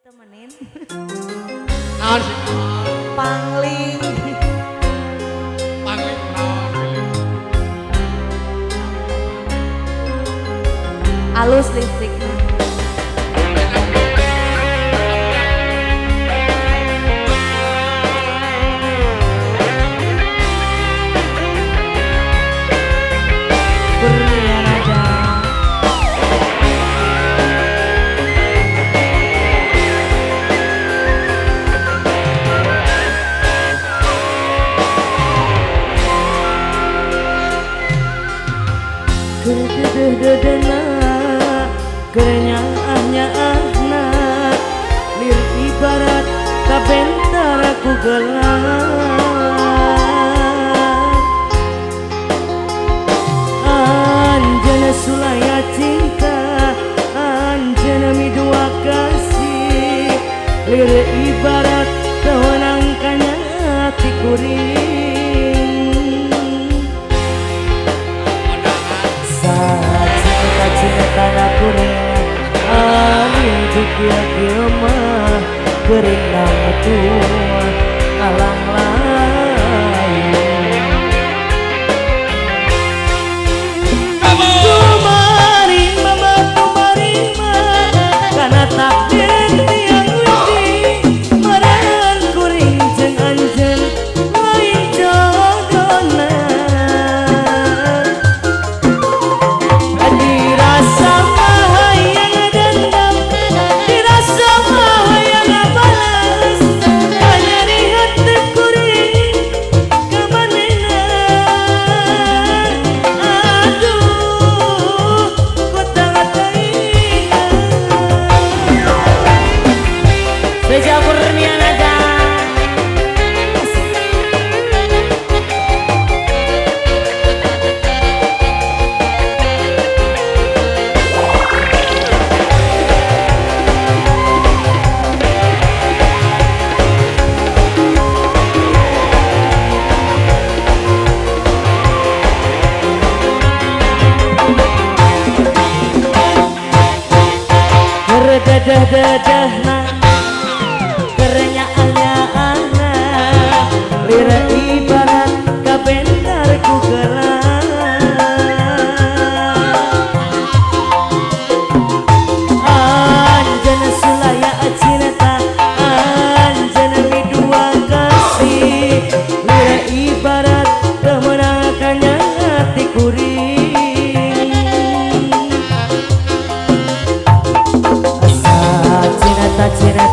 Temenin Naon sih? pangling Pangling naon? alus listriknya. Berlian aja. Dedededena kerenyaahnya ahna lir ibarat kabentar aku gelar anjana sulaya cinta anjana midua kasih lir ibarat kewenangkannya hati kuring cinta kuring angin dikir-kir mah kering nama tua alang lain kumarin mama kumarin mah karena takdir yang widi marahan kuring jeung anjeun lain jodohna dirasa mah yang dendam dirasa mah yang balas hanya di hati kuring kemanena aduh ku tak teringat Reja Kurnian aja dedah-dedahna kerenyaannya anak lira ibarat kabentar ku gelar anjana sulaya cinta anjana midua kasih lira ibarat kemenangannya hati kuring cinta